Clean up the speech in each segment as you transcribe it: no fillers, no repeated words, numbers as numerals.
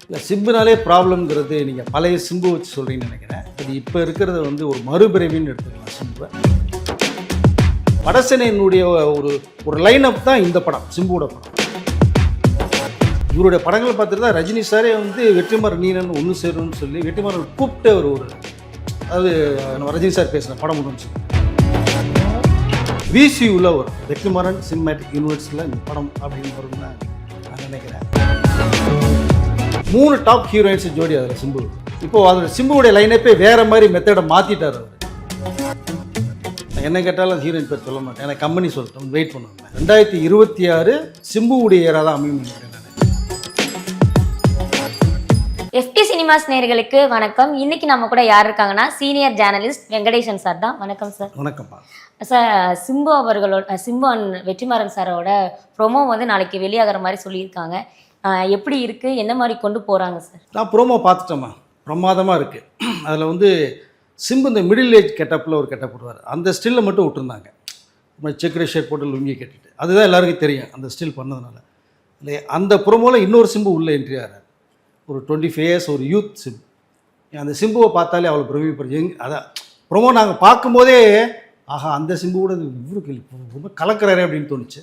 இல்லை சிம்புனாலே ப்ராப்ளம்ங்கிறது நீங்கள் பழைய சிம்பு வச்சு சொல்கிறீங்கன்னு நினைக்கிறேன். அது இப்போ இருக்கிறது வந்து ஒரு மறுபிறவின்னு எடுத்துக்கலாம் சிம்புவை. வடசென்னையினுடைய ஒரு லைனப் தான் இந்த படம், சிம்புவோட படம். இவருடைய படங்களை பார்த்துட்டு தான் ரஜினி சாரே வந்து வெற்றிமாறன் நீனன் ஒன்று சேரும்னு சொல்லி வெற்றிமாறன் கூப்பிட்டு ஒரு அதாவது நம்ம ரஜினி சார் பேசுகிற படம் ஒன்று சொல்லி விசியூவில் வரும். வெற்றிமாறன் சினிமேட்டிக் யூனிவர்ஸில் இந்த படம் அப்படின்னு வரும்னு நான் நினைக்கிறேன். 3 டாப் ஹீரோயின்ஸ் ஜோடி அதில் சிம்பு. இப்போது அதோட சிம்புவுடைய லைனப்பே வேறு மாதிரி மெத்தடை மாற்றிட்டார் அவர். என்ன கேட்டாலும் ஹீரோயின் பேர் சொல்ல மாட்டேன், எனக்கு கம்பெனி சொல்லிட்டோம், வெயிட் பண்ணுவேன். 2026 சிம்புவுடைய ஏரா தான் அமையும் நினைக்கிறேன். FT சினிமாஸ் நேயர்களுக்கு வணக்கம். இன்னைக்கு நம்ம கூட யார் இருக்காங்கன்னா சீனியர் ஜேர்னலிஸ்ட் வெங்கடேசன் சார் தான். வணக்கம் சார். வணக்கம்ப்பா சார். சிம்பு அவர்களோட சிம்பு வெற்றிமாறன் சாரோட ப்ரோமோ வந்து நாளைக்கு வெளியாகிற மாதிரி சொல்லியிருக்காங்க. எப்படி இருக்குது, என்ன மாதிரி கொண்டு போகிறாங்க சார்? நான் ப்ரோமோ பார்த்துட்டோம்மா, பிரமாதமாக இருக்குது. அதில் வந்து சிம்பு இந்த மிடில் ஏஜ் கெட்டப்பில் ஒரு கெட்டப் போடுவார். அந்த ஸ்டில்லை மட்டும் விட்டுருந்தாங்க. செக்குரே ஷர்ட் போட்டு லுங்கி கட்டிட்டு, அதுதான் எல்லாருக்கும் தெரியும் அந்த ஸ்டில் பண்ணதுனால. இல்லை அந்த ப்ரோமோவில் இன்னொரு சிம்பு உள்ளே என்ட்ரி ஆகிறார். ஒரு 25 இயர்ஸ் ஒரு யூத் சிம்பு. அந்த சிம்புவை பார்த்தாலே அவ்வளோ பிரமிப்படுது. அதான் ப்ரோமோ நாங்கள் பார்க்கும்போதே ஆஹா அந்த சிம்பு கூட இவருக்கு ரொம்ப கலக்கிறாரே அப்படின்னு தோணுச்சு.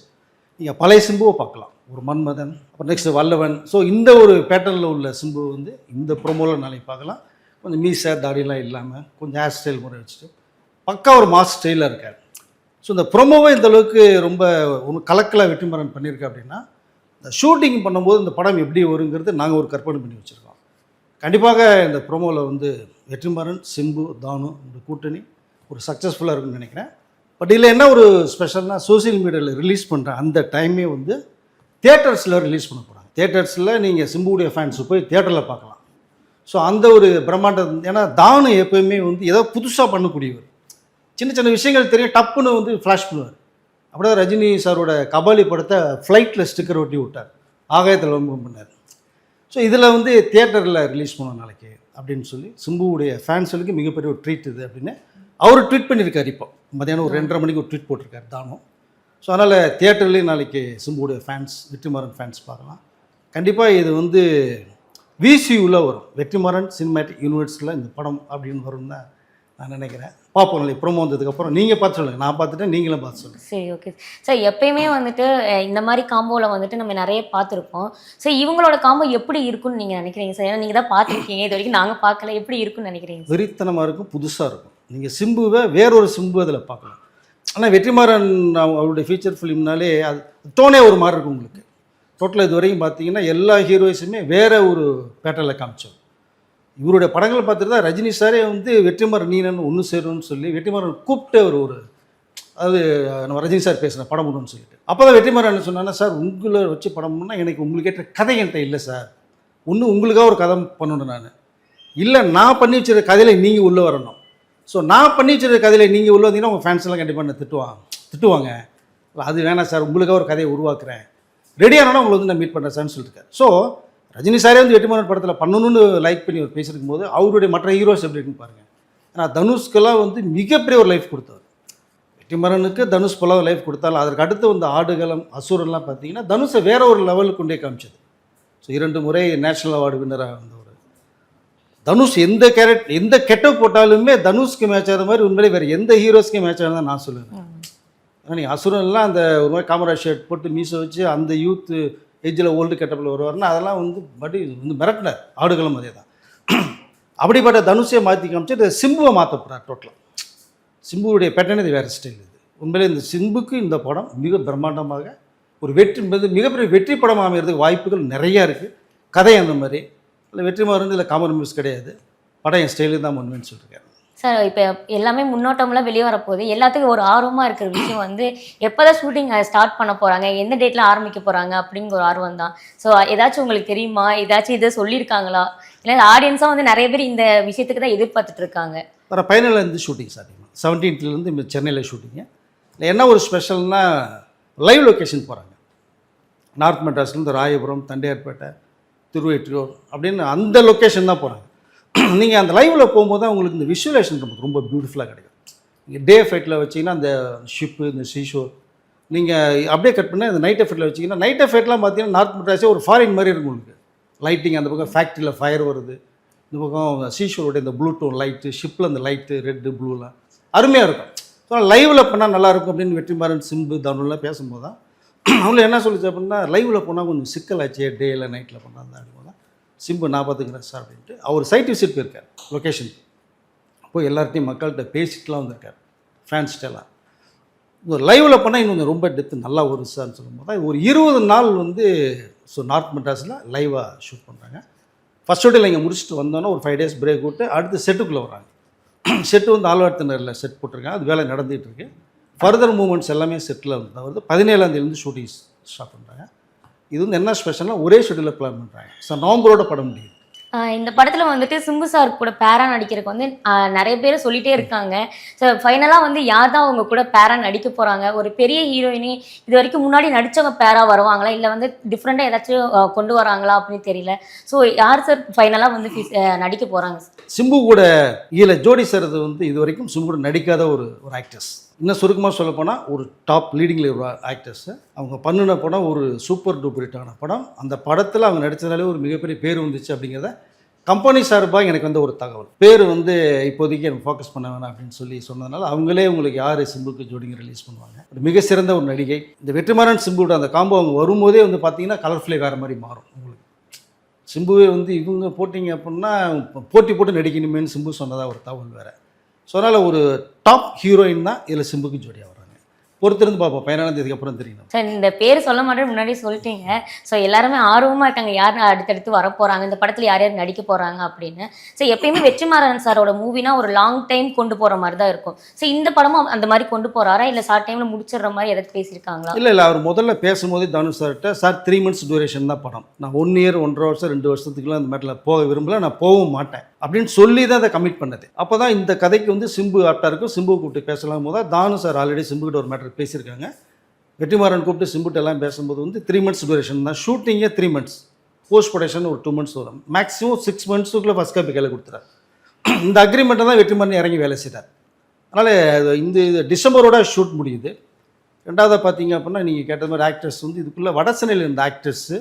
நீங்கள் பழைய சிம்புவை பார்க்கலாம், ஒரு மன்மதன், அப்புறம் நெக்ஸ்ட் வல்லவன். ஸோ இந்த ஒரு பேட்டர்னில் உள்ள சிம்பு வந்து இந்த ப்ரோமோவில் நாளைக்கு பார்க்கலாம். கொஞ்சம் மீசை தாடிலாம் இல்லாமல் கொஞ்சம் ஹேர் ஸ்டைல் முறை வச்சுட்டு பக்கா ஒரு மாஸ் ஸ்டைலாக இருக்கார். ஸோ இந்த ப்ரோமோவை இந்த அளவுக்கு ரொம்ப ஒன்று கலக்கலாக வெற்றிமாறன் பண்ணியிருக்கா அப்படின்னா, இந்த ஷூட்டிங் பண்ணும்போது இந்த படம் எப்படி வருங்கிறது நாங்கள் ஒரு கற்பனை பண்ணி வச்சுருக்கோம். கண்டிப்பாக இந்த ப்ரோமோவில் வந்து வெற்றிமாறன், சிம்பு, தானு இந்த கூட்டணி ஒரு சக்ஸஸ்ஃபுல்லாக இருக்குன்னு நினைக்கிறேன். பட் இதில் என்ன ஒரு ஸ்பெஷல்னால், சோசியல் மீடியாவில் ரிலீஸ் பண்ணுற அந்த டைமே வந்து தியேட்டர்ஸில் ரிலீஸ் பண்ண போகிறாங்க. தியேட்டர்ஸில் நீங்கள் சிம்புடைய ஃபேன்ஸு போய் தியேட்டரில் பார்க்கலாம். ஸோ அந்த ஒரு பிரம்மாண்டம். ஏன்னா தானு எப்போயுமே வந்து ஏதோ புதுசாக பண்ணக்கூடியவர். சின்ன சின்ன விஷயங்கள் தெரியும், டப்புன்னு வந்து ஃப்ளாஷ் பண்ணுவார். அப்படியே ரஜினி சாரோட கபாலி படத்தை ஃப்ளைட்டில் ஸ்டிக்கர் ஒட்டி விட்டார், ஆகாயத்தில் ரொம்ப பண்ணார். ஸோ இதில் வந்து தியேட்டரில் ரிலீஸ் பண்ணோம் நாளைக்கு அப்படின்னு சொல்லி சிம்புவுடைய ஃபேன்ஸுக்கு மிகப்பெரிய ஒரு ட்ரீட் இது அப்படின்னு அவர் ட்வீட் பண்ணியிருக்கார். இப்போ மதியானம் ஒரு 2:30 மணிக்கு ஒரு ட்வீட் போட்டிருக்காரு தானும். ஸோ அதனால் தியேட்டர்லேயும் நாளைக்கு சிம்புவுடைய ஃபேன்ஸ், வெற்றிமாறன் ஃபேன்ஸ் பார்க்கலாம். கண்டிப்பாக இது வந்து விசியூவில் வரும். வெற்றிமாறன் சினிமேட்டிக் யூனிவர்ஸில் இந்த படம் அப்படின்னு வரும்னு தான் நான் நினைக்கிறேன். பார்ப்போம் நாளைக்கு ப்ரோமோ வந்ததுக்கப்புறம். நீங்கள் பார்த்து சொல்லுங்கள், நான் பார்த்துட்டேன், நீங்களும் பார்த்து சொல்லுங்கள். சரி, ஓகே சார். எப்பயுமே வந்துட்டு இந்த மாதிரி காம்போவில் வந்துட்டு நம்ம நிறைய பார்த்துருப்போம். ஸோ இவங்களோட காம்போ எப்படி இருக்குன்னு நீங்கள் நினைக்கிறீங்க சார்? ஏன்னா நீங்கள் தான் பார்த்துருக்கீங்க, இது வரைக்கும் நாங்கள் பார்க்கல. எப்படி இருக்குன்னு நினைக்கிறீங்க? வெறித்தனமாக இருக்கும், புதுசாக இருக்கும். நீங்கள் சிம்புவை வேறொரு சிம்பு அதில் பார்க்கலாம். ஆனால் வெற்றிமாறன் அவருடைய ஃபீச்சர் ஃபிலிம்னாலே அது டோனே ஒரு மாதிரி இருக்கும் உங்களுக்கு. டோட்டலாக இது வரைக்கும் பார்த்தீங்கன்னா எல்லா ஹீரோயிஸுமே வேறு ஒரு பேட்டர்னில் காமிச்சோம். இவருடைய படங்களை பார்த்துட்டு தான் ரஜினி சாரே வந்து வெற்றிமாறன் நீனன் ஒன்று சேரும்னு சொல்லி வெற்றிமாறன் கூப்பிட்டு ஒரு அதாவது நம்ம ரஜினி சார் பேசுகிற படம் ஒன்றுன்னு சொல்லிட்டு, அப்போ தான் வெற்றிமாறன் என்ன சொன்னாங்கன்னா, சார் உங்களை வச்சு படம்னா எனக்கு உங்களுக்கு ஏற்ற கதை என்கிட்ட இல்லை சார், ஒன்று உங்களுக்காக ஒரு கதை பண்ணணும், நான் இல்லை நான் பண்ணி வச்சுருக்க கதையில் நீங்கள் உள்ளே வரணும். ஸோ நான் பண்ணி வச்சுருக்க கதையில் நீங்கள் உள்ளே வந்தீங்கன்னா உங்கள் ஃபேன்ஸ் எல்லாம் கண்டிப்பாக என்ன திட்டுவாங்க. அது வேணாம் சார், உங்களுக்காக ஒரு கதையை உருவாக்குறேன், ரெடியானா உங்களை வந்து நான் மீட் பண்ணுறேன் சார்னு சொல்லியிருக்காரு. ஸோ ரஜினி சாரே வந்து வெற்றிமாறன் படத்தில் பண்ணணும்னு லைக் பண்ணி அவர் பேசியிருக்கும் போது அவருடைய மற்ற ஹீரோஸ் எப்படி இருக்குன்னு பாருங்கள். ஏன்னா தனுஷ்கெல்லாம் வந்து மிகப்பெரிய ஒரு லைஃப் கொடுத்தார். வெற்றிமாறனுக்கு தனுஷ் போல லைஃப் கொடுத்தாலும் அதற்கு அடுத்து வந்து ஆடுகளம், அசுரன்லாம் பார்த்தீங்கன்னா தனுஷை வேற ஒரு லெவலுக்கு கொண்டே காமிச்சது. ஸோ 2 முறை நேஷ்னல் அவார்டு வின்னராக வந்தவர் தனுஷ். எந்த கெட்டப் போட்டாலுமே தனுஷ்க்கு மேட்ச் ஆகிற மாதிரி உண்மையிலே வேறு எந்த ஹீரோஸ்க்கு மேட்ச் ஆகுதான் நான் சொல்லுவேன். ஏன்னா நீங்கள் அசுரன்லாம் அந்த ஒரு மாதிரி காமராஜ் ஷர்ட் போட்டு மீசை வச்சு அந்த யூத்து ஏஜில் ஓல்டு கெட்டப்பில் வருவார்னா அதெல்லாம் வந்து பட் வந்து மிரட்டினார். ஆடுகளும் அதே தான். அப்படிப்பட்ட தனுஷை மாற்றி காமிச்சு சிம்புவை மாற்ற போகிறார். டோட்டலாக சிம்புவுடைய பேட்டர்ன் இது வேறு ஸ்டைல். இது உண்மையிலே இந்த சிம்புக்கு இந்த படம் மிக பிரம்மாண்டமாக ஒரு மிகப்பெரிய வெற்றி படம் அமைகிறதுக்கு வாய்ப்புகள் நிறையா இருக்குது. கதை அந்த மாதிரி இல்லை, வெற்றிமாறன் இல்லை காம்ப்ரமைஸ் கிடையாது, படம் என் ஸ்டைலு தான் பண்ணுவேன்னு சொல்லியிருக்காரு சார். இப்போ எல்லாமே முன்னோட்டம்லாம் வெளியே வரப்போகுது. எல்லாத்துக்கும் ஒரு ஆர்வமாக இருக்கிற விஷயம் வந்து எப்போ தான் ஷூட்டிங் ஸ்டார்ட் பண்ண போகிறாங்க, எந்த டேட்டில் ஆரம்பிக்க போகிறாங்க அப்படிங்கிற ஒரு ஆர்வம் தான். ஸோ ஏதாச்சும் உங்களுக்கு தெரியுமா, ஏதாச்சும் இதை சொல்லியிருக்காங்களா? இல்லை ஆடியன்ஸாக வந்து நிறைய பேர் இந்த விஷயத்துக்கு தான் எதிர்பார்த்துட்டு இருக்காங்க. வர 15 ஷூட்டிங் சார், 17லேருந்து இப்போ சென்னையில் ஷூட்டிங்கு. இல்லை என்ன ஒரு ஸ்பெஷல்னால் லைவ் லொக்கேஷன் போகிறாங்க. நார்த் மெட்ராஸ்லேருந்து ராயபுரம், தண்டையார்பேட்டை, திருவெற்றியூர் அப்படின்னு அந்த லொக்கேஷன் தான் போகிறாங்க. நீங்கள் அந்த லைவில் போகும்போது தான் உங்களுக்கு இந்த விஷுவலேஷன் ரொம்ப பியூட்டிஃபுல்லாக கிடைக்கும். நீங்கள் டே எஃபெக்டில் வச்சிங்கன்னா அந்த ஷிப்பு, இந்த சீஷோர், நீங்கள் அப்படியே கட் பண்ணால் இந்த நைட் எஃபெக்டில் வச்சிங்கன்னா நைட் எஃபெக்ட்லாம் பார்த்தீங்கன்னா நார்த் மெட்ராஸே ஒரு ஃபாரின் மாதிரி இருக்கும் உங்களுக்கு. லைட்டிங் அந்த பக்கம் ஃபேக்ட்ரியில் ஃபயர் வருது, இந்த பக்கம் சீஷோருடைய இந்த ப்ளூடூத் லைட்டு, ஷிப்பில் அந்த லைட்டு ரெட்டு ப்ளூலாம் அருமையாக இருக்கும். ஸோ லைவில் பண்ணால் நல்லாயிருக்கும் அப்படின்னு வெற்றிமாறன், சிம்பு, தனுலாம் பேசும்போது தான் அவங்கள என்ன சொல்லிச்சு அப்படின்னா, லைவில் போனால் கொஞ்சம் சிக்கலாச்சே, டே இல்லை நைட்டில் பண்ணால் தான் அப்படின்னா சிம்பு நான் பார்த்துக்கிறேன் சார் அப்படின்ட்டு அவர் சைட் விசிட் போயிருக்கார் லொக்கேஷன். போய் எல்லார்ட்டையும் மக்கள்கிட்ட பேசிட்டுலாம் வந்திருக்கார், ஃபேன்ஸ்டெல்லாம். ஒரு லைவில் பண்ணால் இன்னும் ரொம்ப டெத்து நல்லா ஒரு சார்னு சொல்லும்போது தான் ஒரு 20 நாள் வந்து ஸோ நார்த் மெட்ராஸில் லைவாக ஷூட் பண்ணுறாங்க. ஃபஸ்ட் ஷூட்டில் இங்கே முடிச்சுட்டு வந்தோன்னே ஒரு 5 days பிரேக் விட்டு அடுத்து செட்டுக்குள்ளே வராங்க. செட்டு வந்து ஆழ்வார்த்தினரில் செட் போட்டிருக்காங்க, அது வேலை நடந்துகிட்டு இருக்கு. ஃபர்தர் மூமெண்ட்ஸ் எல்லாமே செட்டில் வந்து தான் வருது. 17ஆம் தேதியிலேருந்து ஷூட்டிங் ஸ்டார்ட் பண்ணுறாங்க. இது வந்து என்ன ஸ்பெஷல்னால் ஒரே ஷெட்யூலில் பிளான் பண்ணுறாங்க. ஸோ நவம்பரோட படம் முடியுது. இந்த படத்துல வந்துட்டு சிம்பு சார் கூட பேரா நடிக்கிறதுக்கு வந்து நிறைய பேர் சொல்லிட்டே இருக்காங்க. ஸோ ஃபைனலாக வந்து யார் தான் அவங்க கூட பேரா நடிக்க போறாங்க? ஒரு பெரிய ஹீரோயினி இது வரைக்கும் முன்னாடி நடிச்சவங்க பேரா வருவாங்களா, இல்லை வந்து டிஃப்ரெண்டாக ஏதாச்சும் கொண்டு வராங்களா அப்படின்னு தெரியல. ஸோ யார் சார் ஃபைனலாக வந்து நடிக்க போறாங்க? சிம்பு கூட இதில் ஜோடி சேர்றது வந்து இது வரைக்கும் சிம்பு கூட நடிக்காத ஒரு ஆக்டர்ஸ். இன்னும் சுருக்கமாக சொல்ல போனால் ஒரு டாப் லீடிங்கில் ஒரு ஆக்டர்ஸ். அவங்க பண்ணின படம் ஒரு சூப்பர் டூப்பர் ஹிட்டான படம். அந்த படத்தில் அவங்க நடித்ததாலே ஒரு மிகப்பெரிய பேர் வந்துச்சு அப்படிங்கிறத கம்பெனி சார்பாக எனக்கு வந்து ஒரு தகவல். பேர் வந்து இப்போதைக்கு எனக்கு ஃபோக்கஸ் பண்ண வேணாம் அப்படின்னு சொல்லி சொன்னதுனால அவங்களே உங்களுக்கு யார் சிம்புக்கு ஜோடிங்க ரிலீஸ் பண்ணுவாங்க. ஒரு மிக சிறந்த ஒரு நடிகை. இந்த வெற்றிமாறன் சிம்புவோட அந்த காம்போ அவங்க வரும்போதே வந்து பார்த்தீங்கன்னா கலர்ஃபுல்லே வேறு மாதிரி மாறும் உங்களுக்கு. சிம்புவே வந்து இவங்க போட்டிங்க அப்படின்னா போட்டி போட்டு நடிக்கணுமேனு சிம்பு சொன்னதாக ஒரு தகவல் வேறு. ஸோ அதனால் ஒரு டாப் ஹீரோயின் தான் இதில் சிம்புக்கு ஜோடியாக வராங்க. பொறுத்திருந்து பார்ப்போம், 17ஆம் தேதிக்கு அப்புறம் தெரியும். சார் இந்த பேர் சொல்ல மாட்டேன் முன்னாடி சொல்லிட்டீங்க. ஸோ எல்லாருமே ஆர்வமாக இருக்காங்க யார் அடுத்தடுத்து வர போகிறாங்க, இந்த படத்தில் யார் யார் நடிக்க போகிறாங்க அப்படின்னு. ஸோ எப்பயுமே வெற்றிமாறன் சாரோட மூவினா ஒரு லாங் டைம் கொண்டு போகிற மாதிரி தான் இருக்கும். ஸோ இந்த படமும் அந்த மாதிரி கொண்டு போகிறாரா, இல்லை ஷார்ட் டைமில் முடிச்சிடுற மாதிரி எதாவது பேசியிருக்காங்களா? இல்லை அவர் முதல்ல பேசும்போதே தனுஷ் சார்கிட்ட சார் 3 months டியூரேஷன் தான் படம், நான் 1 year 1.5 வருஷம் 2 வருஷத்துக்குலாம் அந்த மேட்டில் போக விரும்பல, நான் போகவும் மாட்டேன் அப்படின்னு சொல்லி தான் அதை கமிட் பண்ணது. அப்போ தான் இந்த கதைக்கு வந்து சிம்பு ஆப்டாக இருக்கும். சிம்பு கூப்பிட்டு பேசலாம் போது தானு சார் ஆல்ரெடி சிம்புக்கிட்ட ஒரு மேட்டர் பேசியிருக்காங்க. வெற்றிமாறன் கூப்பிட்டு சிம்புட்டு எல்லாம் பேசும்போது வந்து 3 months டியூரேஷன் தான், ஷூட்டிங்கே 3 months, போஸ்ட் ப்ரொடக்ஷன் ஒரு 2 months வரும், மேக்ஸிமம் 6 monthsக்குள்ளே ஃபஸ்ட் காப்பி கையில் கொடுத்துறாரு. இந்த அக்ரிமெண்ட்டை தான் வெற்றிமாறன் இறங்கி வேலை செய்கிறார். அதனால் இந்த டிசம்பரோட ஷூட் முடியுது. ரெண்டாவது பார்த்தீங்க அப்படின்னா நீங்கள் கேட்ட மாதிரி ஆக்டர்ஸ் வந்து இதுக்குள்ளே வடசென்னையில் இருந்த ஆக்டர்ஸு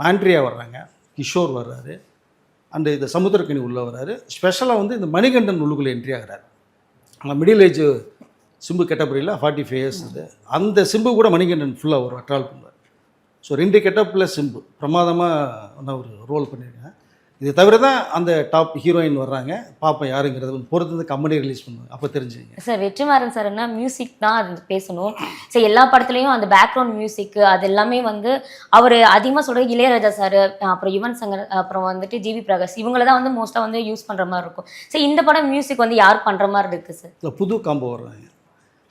மாண்ட்ரியா வர்றாங்க, கிஷோர் வர்றாரு, அண்டு இந்த சமுத்திரக்கனி உள்ளே வர்றாரு. ஸ்பெஷலாக வந்து இந்த மணிகண்டன் உள்ளுக்குள்ளே என்ட்ரி ஆகிறார். அங்கே மிடில் ஏஜ் சிம்பு கெட்டப்படியில் 45 years இது. அந்த சிம்பு கூட மணிகண்டன் ஃபுல்லாக ஒரு ட்ராவல் பண்ணுவார். ஸோ 2 கெட்டப்பில் சிம்பு பிரமாதமாக நான் ஒரு ரோல் பண்ணியிருக்கேன். இது தவிர தான் அந்த டாப் ஹீரோயின் வர்றாங்க. பார்ப்போம் யாருங்கிறது பொறுத்து வந்து கம்பெனி ரிலீஸ் பண்ணுவாங்க, அப்போ தெரிஞ்சுங்க. சார் வெற்றிமாறன் சார்னா மியூசிக் தான் அது பேசணும். ஸோ எல்லா படத்துலையும் அந்த பேக்ரவுண்ட் மியூசிக் அது எல்லாமே வந்து அவர் அதிகமாக சொல்கிறது இளையராஜா சார், அப்புறம் யுவன் சங்கர், அப்புறம் வந்துட்டு ஜிவி பிரகாஷ், இவங்கள தான் வந்து மோஸ்ட்டாக வந்து யூஸ் பண்ணுற மாதிரி இருக்கும். ஸோ இந்த படம் மியூசிக் வந்து யார் பண்ணுற மாதிரி இருக்குது சார்? இல்லை புது காம்போ வர்றாங்க.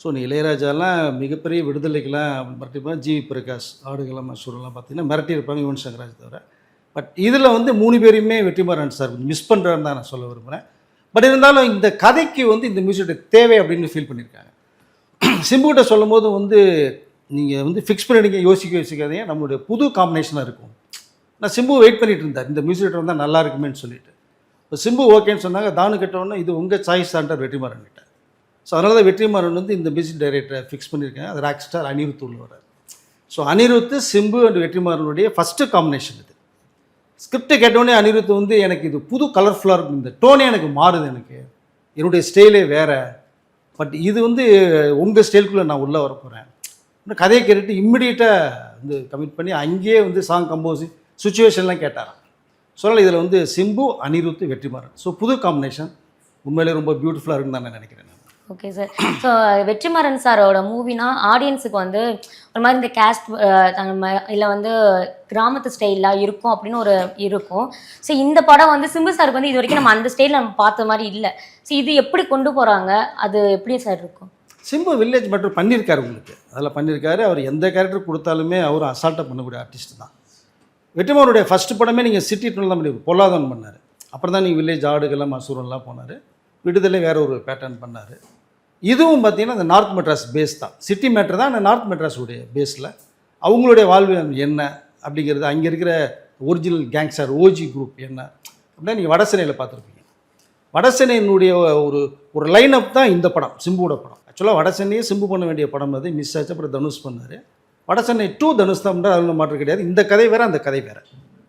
ஸோ நீ இளையராஜாலாம் மிகப்பெரிய விடுதலைக்கெல்லாம் மிரட்டிருப்பாங்க. ஜிவி பிரகாஷ், ஆடுகளம் மசூரெல்லாம் பார்த்தீங்கன்னா மிரட்டியிருப்பாங்க யுவன் சங்கராஜ் தவிர. பட் இதில் வந்து 3 பேரையுமே வெற்றிமாறன் சார் மிஸ் பண்ணுறாருன்னு தான் நான் சொல்ல விரும்புகிறேன். பட் இருந்தாலும் இந்த கதைக்கு வந்து இந்த மியூசிக் தேவை அப்படின்னு ஃபீல் பண்ணியிருக்காங்க. சிம்புகிட்ட சொல்லும் போது வந்து நீங்கள் வந்து ஃபிக்ஸ் பண்ணிடுங்க, யோசிக்காதீங்க, நம்மளுடைய புது காம்பினேஷனாக இருக்கும். நான் சிம்பு வெயிட் பண்ணிகிட்டு இருந்தார், இந்த மியூசிக் வந்தால் நல்லா இருக்குமேன்னு சொல்லிட்டு. இப்போ சிம்பு ஓகேன்னு சொன்னாங்க. தானு கேட்டோன்னே இது உங்கள் சாய்ஸ் தான்ட்டார் வெற்றிமாறன் கிட்ட. ஸோ அதனால தான் வெற்றிமாறன் வந்து இந்த மியூசிக் டைரக்டரை ஃபிக்ஸ் பண்ணியிருக்காங்க. அது ராக் ஸ்டார் அனிருத் உள்ள வர்றார். ஸோ அனிருத், சிம்பு அண்ட் வெற்றிமாறனுடைய ஃபஸ்ட்டு காம்பினேஷன் இது. ஸ்கிரிப்டை கேட்டோடனே அனிருத் வந்து எனக்கு இது புது கலர்ஃபுல்லாக இருக்கும், இந்த டோனே எனக்கு மாறுது, எனக்கு என்னுடைய ஸ்டைலே வேறு, பட் இது வந்து உங்கள் ஸ்டைலுக்குள்ளே நான் உள்ளே வர போகிறேன். இன்னும் கதையை கேட்டுட்டு இம்மிடியேட்டாக வந்து கமிட் பண்ணி அங்கேயே வந்து சாங் கம்போசிங் சுச்சுவேஷன்லாம் கேட்டாராம். சொல்லலை இதில் வந்து சிம்பு, அனிருத், வெற்றிமாறன். ஸோ புது காம்பினேஷன் உண்மையிலே ரொம்ப பியூட்டிஃபுல்லாக இருக்குன்னு தான் நான் நினைக்கிறேன். Okay sir. ஸோ வெற்றிமாறன் சாரோட மூவினா ஆடியன்ஸுக்கு வந்து ஒரு மாதிரி இந்த கேஸ்ட் இல்லை வந்து கிராமத்து ஸ்டைலாக இருக்கும் அப்படின்னு ஒரு இருக்கும். ஸோ இந்த படம் வந்து சிம்பு சாருக்கு வந்து இது வரைக்கும் நம்ம அந்த ஸ்டைலில் நம்ம பார்த்த மாதிரி இல்லை. ஸோ இது எப்படி கொண்டு போகிறாங்க, அது எப்படி சார் இருக்கும்? சிம்பு வில்லேஜ் மட்டும் பண்ணியிருக்காரு உங்களுக்கு, அதில் பண்ணியிருக்காரு. அவர் எந்த கேரக்டர் கொடுத்தாலுமே அவர் அசால்ட்டாக பண்ணக்கூடிய ஆர்டிஸ்ட் தான். வெற்றிமாறனுடைய ஃபஸ்ட்டு படமே நீங்கள் சிட்டி டூனில் தான் பண்ணி பொல்லாதவன் பண்ணார். அப்புறம் தான் நீங்கள் வில்லேஜ், ஆடுகள்லாம் மசூரெல்லாம் போனார். விடுதலை வேறு ஒரு பேட்டர்ன் பண்ணார். இதுவும் பார்த்திங்கன்னா அந்த நார்த் மெட்ராஸ் பேஸ் தான், சிட்டி மேட்டர் தான். அந்த நார்த் மெட்ராஸுடைய பேஸில் அவங்களுடைய வாழ்வு என்ன அப்படிங்கிறது, அங்கே இருக்கிற ஒரிஜினல் கேங்ஸ்டர் ஓஜி குரூப் என்ன அப்படின்னா நீங்கள் வடசென்னையில் பார்த்துருப்பீங்க. வடசென்னையினுடைய ஒரு லைனப் தான் இந்த படம், சிம்புவோட படம். ஆக்சுவலாக வடசென்னையே சிம்பு பண்ண வேண்டிய படம் அது மிஸ் ஆச்சு. அப்புறம் தனுஷ் பண்ணார். வடசென்னை 2 தனுஷ் தான் பண்ணுறாரு, அதில் மாற்றம் கிடையாது. இந்த கதை வேறு, அந்த கதை வேறு.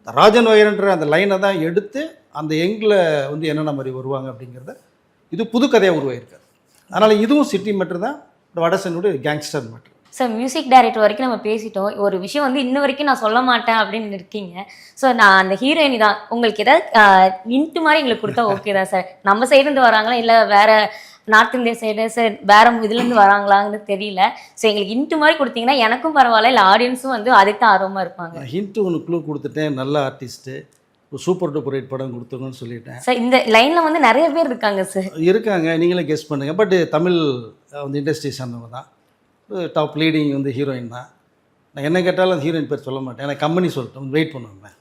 ராஜன் வைரன்ற அந்த லைனை தான் எடுத்து அந்த எங்கில் வந்து என்னென்ன மாதிரி வருவாங்க அப்படிங்கிறத இது புது கதையாக உருவாயிருக்காரு. அதனால் இதுவும் சிட்டி மேட்ரு தான், வடசனுடைய gangster matter. Sir music director வரைக்கும் நம்ம பேசிட்டோம். ஒரு விஷயம் வந்து இன்ன வரைக்கும் நான் சொல்ல மாட்டேன் அப்படின்னு இருக்கீங்க. ஸோ நான் அந்த ஹீரோயினி தான் உங்களுக்கு ஏதாவது இன்ட்டு மாதிரி எங்களுக்கு கொடுத்தா ஓகே தான் சார். நம்ம சைடுலேருந்து வராங்களா இல்லை வேறு நார்த் இந்தியா சைடு சார் வேறு இதுலேருந்து வராங்களான்னு தெரியல. ஸோ எங்களுக்கு இன்ட்டு மாதிரி கொடுத்தீங்கன்னா எனக்கும் பரவாயில்ல, இல்லை ஆடியன்ஸும் வந்து அதுக்கு தான் ஆர்வமாக இருப்பாங்க. ஹிண்ட்டு ஒன்று க்ளூ கொடுத்துட்டேன், நல்ல ஆர்டிஸ்ட்டு, சூப்பர் டூப்பர் ஹிட் படம் கொடுத்துருங்கன்னு சொல்லிட்டேன் சார். இந்த லைனில் வந்து நிறைய பேர் இருக்காங்க சார். இருக்காங்க, நீங்களே கெஸ் பண்ணுங்கள். பட் தமிழ் வந்து இண்டஸ்ட்ரி சார்ந்தவங்க தான், டாப் லீடிங் வந்து ஹீரோயின் தான். நான் என்ன கேட்டாலும் அந்த ஹீரோயின் பேர் சொல்ல மாட்டேன், எனக்கு கம்பெனி சொல்லிட்டேன், வெயிட் பண்ணுவேன்.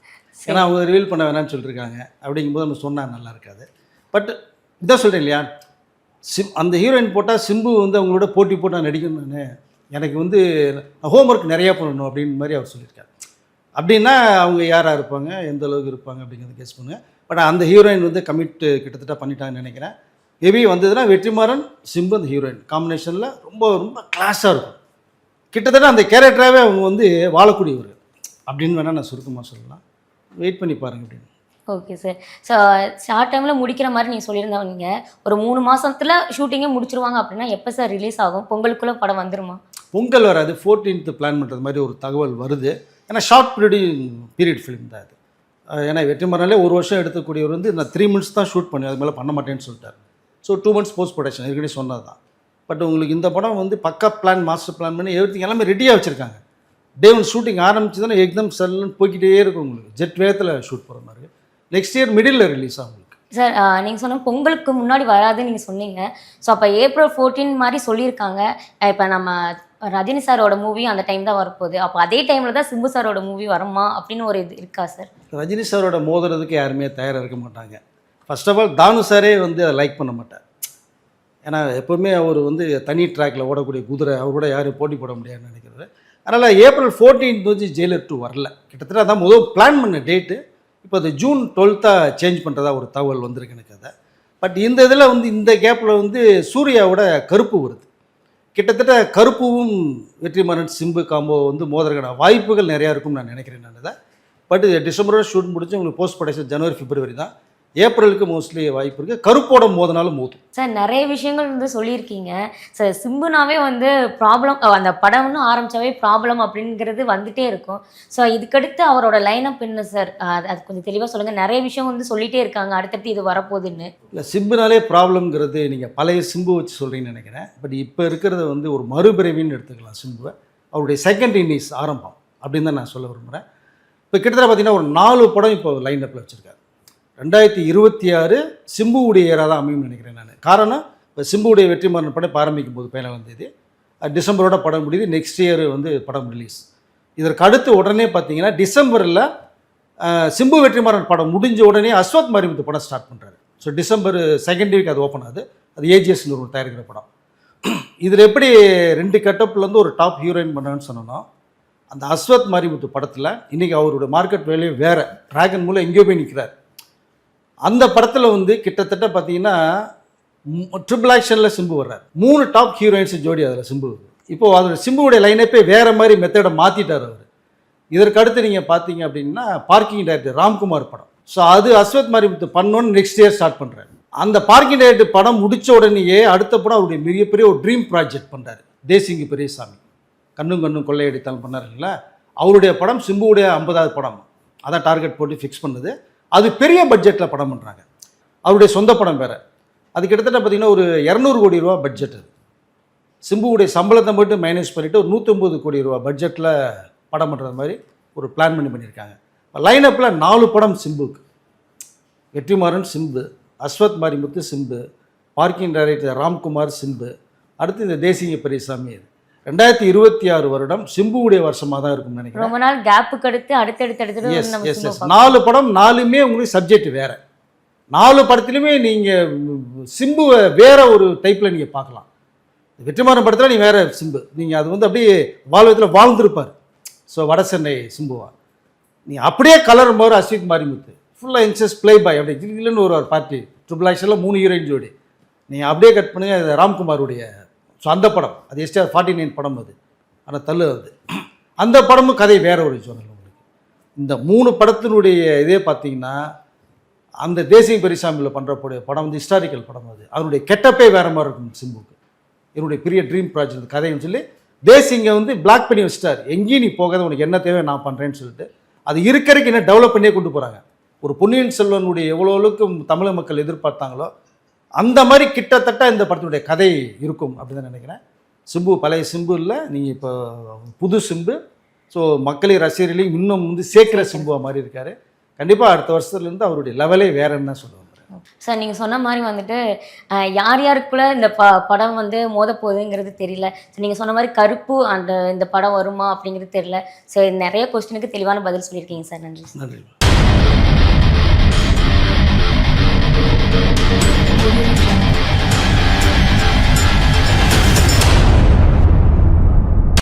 ஏன்னா அவங்க ரிவீல் பண்ண வேணாம்னு சொல்லியிருக்காங்க. அப்படிங்கும்போது நம்ம சொன்னால் நல்லா இருக்காது. பட் இதான் சொல்கிறேன் இல்லையா, அந்த ஹீரோயின் போட்டால் சிம்பு வந்து அவங்களோட போட்டி போட்டு நான் நடிக்கணும், நான் எனக்கு வந்து ஹோம்ஒர்க் நிறையா பண்ணணும் அப்படின்னு மாதிரி அவர் சொல்லியிருக்காரு. அப்படின்னா அவங்க யாராக இருப்பாங்க, எந்த அளவுக்கு இருப்பாங்க அப்படிங்கிறத கெஸ் பண்ணுங்கள். பட் அந்த ஹீரோயின் வந்து கமிட் கிட்டத்தட்ட பண்ணிட்டாங்கன்னு நினைக்கிறேன். ஹெவி வந்ததுன்னா வெற்றிமாறன் சிம்பு அந்த ஹீரோயின் காம்பினேஷனில் ரொம்ப ரொம்ப கிளாஸாக இருக்கும். கிட்டத்தட்ட அந்த கேரக்டராகவே அவங்க வந்து வாழக்கூடியவர்கள் அப்படின்னு வேணால் நான் சுருக்கமாக சொல்லலாம். வெயிட் பண்ணி பாருங்கள் அப்படின்னு. Okay sir. ஸோ ஷார்ட் டைமில் முடிக்கிற மாதிரி நீங்கள் சொல்லியிருந்தவங்க ஒரு 3 மாதத்தில் ஷூட்டிங்கே முடிச்சிருவாங்க அப்படின்னா எப்போ சார் ரிலீஸ் ஆகும்? பொங்கலுக்குள்ளே படம் வந்துருமா? பொங்கல் வராது, 14th பிளான் பண்ணுறது மாதிரி ஒரு தகவல் வருது. ஏன்னா ஷார்ட் பீரியட் ஃபிலிம் தான் அது. ஏன்னா வெற்றிமாறனாலே 1 வருஷம் எடுக்கக்கூடியவர் வந்து நான் 3 months தான் ஷூட் பண்ணி அது மேலே பண்ண மாட்டேன்னு சொல்லிட்டார். ஸோ 2 months போஸ்ட் ப்ரொடக்ஷன் ஏற்கனவே சொன்னது தான். பட் உங்களுக்கு இந்த படம் வந்து பக்கா பிளான், மாஸ்டர் பிளான் பண்ணி எவ்ரிதிங் எல்லாமே ரெடியாக வச்சுருக்காங்க. டே 1 ஷூட்டிங் ஆரம்பிச்சு தானே எக்தம் செல்லுன்னு போய்கிட்டே இருக்கும். உங்களுக்கு ஜெட் வேகத்தில் ஷூட் போகிற மாதிரி. நெக்ஸ்ட் இயர் மிடில் ரிலீஸ் ஆகும் உங்களுக்கு. சார் நீங்கள் சொன்ன பொங்கலுக்கு முன்னாடி வராதுன்னு நீங்கள் சொன்னீங்க. ஸோ அப்போ April 14 மாதிரி சொல்லியிருக்காங்க. இப்போ நம்ம ரஜினி சாரோட மூவி அந்த டைம் தான் வரப்போகுது. அப்போ அதே டைமில் தான் சிம்பு சாரோட மூவி வருமா அப்படின்னு ஒரு இது இருக்கா சார்? ரஜினி சாரோட மோதுறதுக்கு யாருமே தயாராக இருக்க மாட்டாங்க. ஃபர்ஸ்ட் ஆஃப் ஆல் தானு சாரே வந்து அதை லைக் பண்ண மாட்டார். ஏன்னா எப்போவுமே அவர் வந்து தனி ட்ராக்கில் ஓடக்கூடிய குதிரை, அவர் கூட யாரும் போட்டி போட முடியாதுன்னு நினைக்கிறது. அதனால் April 14 வந்து ஜெயிலர் 2 வரல. கிட்டத்தட்ட அதான் முதல் பிளான் பண்ண டேட்டு. இப்போ அது June 12 சேஞ்ச் பண்ணுறதா ஒரு தகவல் வந்திருக்கு எனக்கு அதை. பட் இந்த இதில் வந்து இந்த கேப்பில் வந்து சூர்யாவோட கருப்பு வருது. கிட்டத்தட்ட கருப்புவும் வெற்றிமாறன் சிம்பு காம்போ வந்து மோதறதுக்கான வாய்ப்புகள் நிறையா இருக்கும்னு நான் நினைக்கிறேன். நான் அதை பட் டிசம்பரோட ஷூட் முடிச்சு உங்களுக்கு போஸ்ட் ப்ரொடக்ஷன் January February தான். ஏப்ரலுக்கு மோஸ்ட்லி வாய்ப்பு இருக்குது. கருப்போட மோதினாலும் மோதும். சார் நிறைய விஷயங்கள் வந்து சொல்லியிருக்கீங்க சார். சிம்புனாவே வந்து ப்ராப்ளம், அந்த படம்னு ஆரம்பித்தாவே ப்ராப்ளம் அப்படிங்கிறது வந்துகிட்டே இருக்கும். ஸோ இதுக்கடுத்து அவரோட லைனப் என்ன சார்? அது கொஞ்சம் தெளிவாக சொல்லுங்கள். நிறைய விஷயம் வந்து சொல்லிகிட்டே இருக்காங்க அடுத்தடுத்து இது வரப்போகுதுன்னு. இல்லை, சிம்புனாலே ப்ராப்ளம்ங்கிறது நீங்கள் பழைய சிம்பு வச்சு சொல்கிறீங்கன்னு நினைக்கிறேன். பட் இப்போ இருக்கிறத வந்து ஒரு மறுபிறவின்னு எடுத்துக்கலாம் சிம்புவை. அவருடைய செகண்ட் இன்னிங்ஸ் ஆரம்பம் அப்படின்னு தான் நான் சொல்ல விரும்புகிறேன். இப்போ கிட்டத்தட்ட பார்த்தீங்கன்னா ஒரு 4 படம் இப்போ லைனப்பில் வச்சுருக்காரு. 2026 சிம்புவுடைய ஏரா தான் அமையும்னு நினைக்கிறேன் நான். காரணம் இப்போ சிம்புவுடைய வெற்றிமாறன் படம் இப்போ ஆரம்பிக்கும் போது 17ஆம் தேதி டிசம்பரோட படம் முடியுது. நெக்ஸ்ட் இயர் வந்து படம் ரிலீஸ். இதற்கு அடுத்து உடனே பார்த்தீங்கன்னா டிசம்பரில் சிம்பு வெற்றிமாறன் படம் முடிஞ்ச உடனே அஸ்வத் மாரிமுத்து படம் ஸ்டார்ட் பண்ணுறாரு. ஸோ December 2nd week அது ஓப்பன் ஆகுது. அது ஏஜிஎஸ்னு ஒரு தயாரிக்கிற படம். இதில் எப்படி 2 கட்டப்லேருந்து ஒரு டாப் ஹீரோயின் பண்ணான்னு சொன்னோன்னா, அந்த அஸ்வத் மாரிமுத்து படத்தில் இன்றைக்கி அவரோட மார்க்கெட் வேலையே வேறு, ட்ராகன் மூலம் எங்கேயோ போய் நிற்கிறார். அந்த படத்தில் வந்து கிட்டத்தட்ட பார்த்தீங்கன்னா ட்ரிபிள் ஆக்ஷனில் சிம்பு வர்றார். 3 டாப் ஹீரோயின்ஸ் ஜோடி அதில் சிம்பு. இப்போது அதோட சிம்புவுடைய லைனப்பே வேறு மாதிரி மெத்தடை மாற்றிட்டார் அவர். இதற்கு அடுத்து நீங்கள் பார்த்தீங்க அப்படின்னா பார்க்கிங் டைரக்டர் ராம்குமார் படம். ஸோ அது அஸ்வத் மாரிமுத்து பண்ணோன்னு நெக்ஸ்ட் இயர் ஸ்டார்ட் பண்ணுறாரு. அந்த பார்க்கிங் டைரக்டர் படம் முடித்த உடனேயே அடுத்த படம் அவருடைய மிகப்பெரிய ஒரு ட்ரீம் ப்ராஜெக்ட் பண்ணுறாரு. தேசிங்கு பெரியசாமி கண்ணும் கொள்ளையடித்தாலும் பண்ணார் இல்லைங்களா. அவருடைய படம் சிம்புவுடைய 50வது படம். அதான் டார்கெட் போட்டு ஃபிக்ஸ் பண்ணது. அது பெரிய பட்ஜெட்டில் படம் பண்ணுறாங்க. அவருடைய சொந்த படம் வேறு. அது கிட்டத்தட்ட பார்த்திங்கன்னா ஒரு 200 கோடி ரூபா பட்ஜெட். அது சிம்புவுடைய சம்பளத்தை மட்டும் மைனஸ் பண்ணிவிட்டு ஒரு 150 கோடி ரூபா பட்ஜெட்டில் படம் பண்ணுறது மாதிரி ஒரு பிளான் பண்ணியிருக்காங்க. லைனப்பில் 4 படம் சிம்புக்கு. வெற்றிமாறன் சிம்பு, அஸ்வத் மாரிமுத்து சிம்பு, பார்க்கிங் டைரக்டர் ராம்குமார் சிம்பு, அடுத்து இந்த தேசிய பெரியசாமி. 2026 வருடம் சிம்புவுடைய வருஷமாக தான் இருக்கும்னு நினைக்கிறேன். ரொம்ப நாள் கேப்புக்கு அடுத்து அடுத்தடுத்து 4 படம், 4மே உங்களுக்கு சப்ஜெக்ட் வேறு. 4 படத்துலையுமே நீங்கள் சிம்புவை வேற ஒரு டைப்பில் நீங்கள் பார்க்கலாம். வெற்றிமாறன் படத்தில் நீங்கள் வேறு சிம்பு, நீங்கள் அது வந்து அப்படியே வாழ்வத்தில் வாழ்ந்துருப்பார். ஸோ வட சென்னை சிம்புவா நீங்கள் அப்படியே கலரும் போது அஸ்வித் மாரிமுத்து ஃபுல்லாக இன்சஸ் ப்ளே பாய் அப்படி இல்லைன்னு ஒரு பார்ட்டி ட்ரிபிள் ஆக்ஷனில் 3 ஹீரோயின் ஜோடி. நீங்கள் அப்படியே கட் பண்ணுங்கள் ராம்குமாருடைய. ஸோ அந்த படம் அது SR 49 படம் அது. ஆனால் தள்ளு அது அந்த படமும் கதை வேற ஒரு ஜோனல் உங்களுக்கு. இந்த 3 படத்தினுடைய இதே பார்த்தீங்கன்னா அந்த தேசிய பெரியசாமியில் பண்ணுறக்கூடிய படம் வந்து ஹிஸ்டாரிக்கல் படம். அதனுடைய கெட்டப்பே வேறு மாதிரி இருக்கும் சிம்புக்கு. என்னுடைய பெரிய ட்ரீம் ப்ராஜெக்ட் கதைன்னு சொல்லி தேசிங்க வந்து பிளாக் பண்ணி வச்சிட்டார். எங்கேயும் நீ போகாத, உனக்கு என்ன தேவை நான் பண்ணுறேன்னு சொல்லிட்டு அது இருக்கிறதுக்கு என்ன டெவலப் பண்ணியே கொண்டு போகிறாங்க. ஒரு பொன்னியின் செல்வனுடைய எவ்வளோ அளவுக்கு தமிழக மக்கள் எதிர்பார்த்தாங்களோ அந்த மாதிரி கிட்டத்தட்ட இந்த படத்தினுடைய கதை இருக்கும் அப்படின்னு தான் நினைக்கிறேன். சிம்பு பழைய சிம்பு இல்லை, நீங்கள் இப்போ புது சிம்பு. ஸோ மக்களின் ரசிகர்களையும் இன்னும் வந்து சேர்க்கிற சிம்புவா மாதிரி இருக்கார். கண்டிப்பாக அடுத்த வருஷத்துலேருந்து அவருடைய லெவலே வேறன்னு சொல்லுவாங்க. சார் நீங்கள் சொன்ன மாதிரி வந்துட்டு யார் யாருக்குள்ள இந்த படம் வந்து மோத போகுதுங்கிறது தெரியல. ஸோ நீங்கள் சொன்ன மாதிரி கருப்பு இந்த படம் வருமா அப்படிங்கிறது தெரியல. ஸோ நிறைய கொஸ்டினுக்கு தெளிவான பதில் சொல்லியிருக்கீங்க சார். நன்றி. நன்றி.